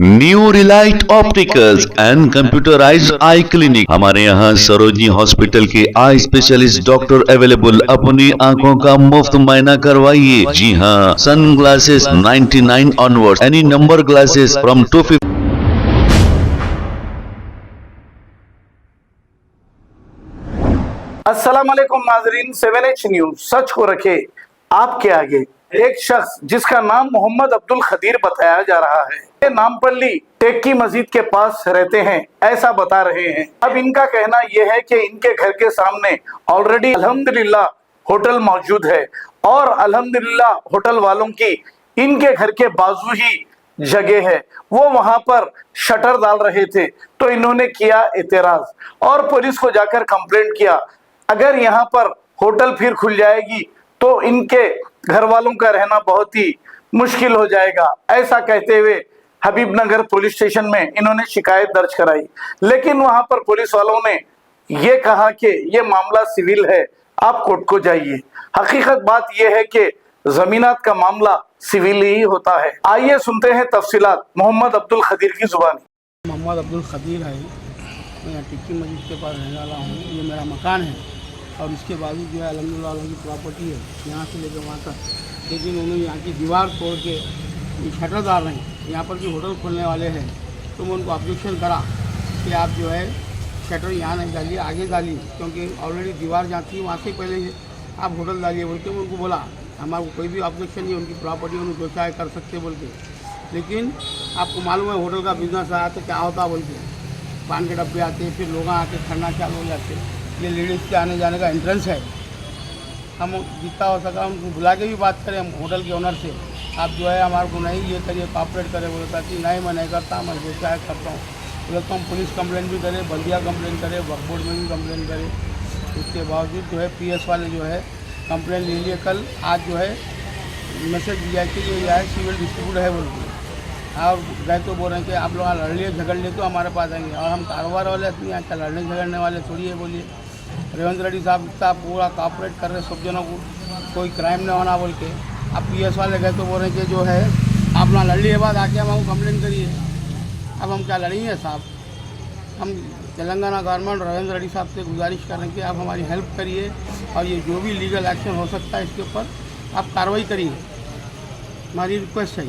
New Relight opticals and computerised I clinic. हमारे यहाँ Sarojini hospital के आई स्पेशलिस्ट डॉक्टर अवेलेबल। अपनी आंखों का मुफ्त मुआयना करवाइए। जी हाँ, sunglasses 99 onward, any number glasses from 250। अस्सलाम वालेकुम नाजरीन, 7H न्यूज सच को रखे आपके आगे। एक शख्स जिसका नाम मोहम्मद अब्दुल खदीर बताया जा रहा है, ये नामपल्ली टेक्की मस्जिद के पास रहते हैं, ऐसा बता रहे हैं। अब इनका कहना यह है कि इनके घर के सामने ऑलरेडी अल्हम्दुलिल्लाह होटल मौजूद है और अल्हम्दुलिल्लाह होटल वालों की इनके घर के बाजू ही जगह है, वो वहां पर शटर डाल रहे थे तो इन्होंने किया एतराज और पुलिस को जाकर कंप्लेंट किया। अगर यहाँ पर होटल फिर खुल जाएगी तो इनके घर वालों का रहना बहुत ही मुश्किल हो जाएगा, ऐसा कहते हुए हबीबनगर पुलिस स्टेशन में इन्होंने शिकायत दर्ज कराई। लेकिन वहां पर पुलिस वालों ने ये कहा कि ये मामला सिविल है, आप कोर्ट को जाइए। हकीकत बात यह है कि जमीनात का मामला सिविल ही होता है। आइए सुनते हैं तफसीलात मोहम्मद अब्दुल खदीर की जुबानी। मोहम्मद अब्दुल खदीर है, मैं यहाँ टिक्की मस्जिद के पास रहने वाला हूँ। ये मेरा मकान है और इसके बाजू जो है अल्हम्दुलिल्लाह की प्रॉपर्टी है, यहाँ से लेकर वहाँ तक। लेकिन उन्होंने यहाँ की दीवार तोड़ के शटर डाल रहे हैं। यहाँ पर जो होटल खोलने वाले हैं तो मैं उनको ऑब्जेक्शन करा कि आप जो है शटर यहाँ नहीं डालिए, आगे डालिए, क्योंकि ऑलरेडी दीवार जहाँ थी वहाँ से पहले आप होटल डालिए बोल के। मैं उनको बोला हमारे कोई भी ऑब्जेक्शन नहीं, उनकी प्रॉपर्टी उन्होंने जो चाहे कर सकते बोल के। लेकिन आपको मालूम है होटल का बिजनेस आया तो क्या होता बोल के, पान के डब्बे आते, फिर लोग आके खड़ना चालू हो जाते। ये लेडीज़ के आने जाने का एंट्रेंस है। हम जितना हो सका उनको बुला के भी बात करें हम होटल के ओनर से, आप जो है हमारे को नहीं ये करिए, कॉपरेट करें। बोलता कि नहीं मैं नहीं करता, मैं जो चाहे करता हूँ। बोले तो हम पुलिस कंप्लेंट भी करें, बल्दिया कंप्लेंट करें, वक्फ बोर्ड में भी कंप्लेंट करें। उसके बावजूद जो है PS वाले जो है कंप्लेंट ले लिए। कल आज जो है मैसेज दिया कि ये है सिविल डिस्प्यूट है बोल के, और गए तो बोल रहे हैं कि आप लोग लड़ लिए झगड़ लिए तो हमारे पास आएंगे। और हम कारोबार वाले अपने यहाँ का लड़ने झगड़ने वाले थोड़ी है। बोलिए रेवंत रेड्डी साहब इतना पूरा कॉपरेट कर रहे सब जनों को, कोई क्राइम नहीं होना बोल के। अब PS वाले गए तो बोल रहे हैं कि जो है आप लोग लड़ लिए बाद आके हम कंप्लेंट करिए। अब हम क्या लड़ेंगे साहब? हम तेलंगाना गवर्नमेंट रेवंत रेड्डी साहब से गुजारिश कर रहे हैं कि आप हमारी हेल्प करिए और ये जो भी लीगल एक्शन हो सकता है इसके ऊपर आप कार्रवाई करिए, हमारी रिक्वेस्ट है।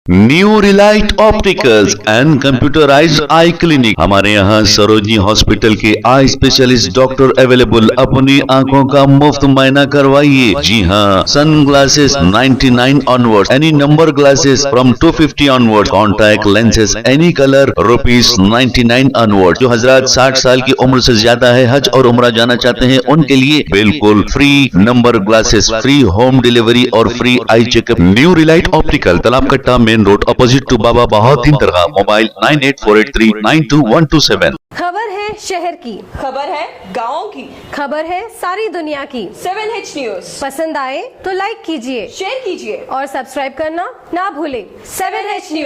New Relight opticals and computerised I clinic. हमारे यहाँ सरोजनी हॉस्पिटल के आई स्पेशलिस्ट डॉक्टर अवेलेबल। अपनी आंखों का मुफ्त मुआयना करवाइए। जी हाँ, sunglasses 99 onward, any number glasses from 250 onward, contact lenses any colour ₹99 onward. जो हजरात 60 साल की उम्र से ज्यादा है, हज और उम्रा जाना चाहते हैं, उनके लिए बिल्कुल free number glasses, free home delivery और free eye checkup. New relight optical, Talab Katta, main road, opposite to Baba Bahauddin Dargah. Mobile 9848392127। खबर है शहर की, खबर है गाँव की, खबर है सारी दुनिया की। 7H न्यूज पसंद आए तो लाइक कीजिए, शेयर कीजिए और सब्सक्राइब करना ना भूलें। 7H news.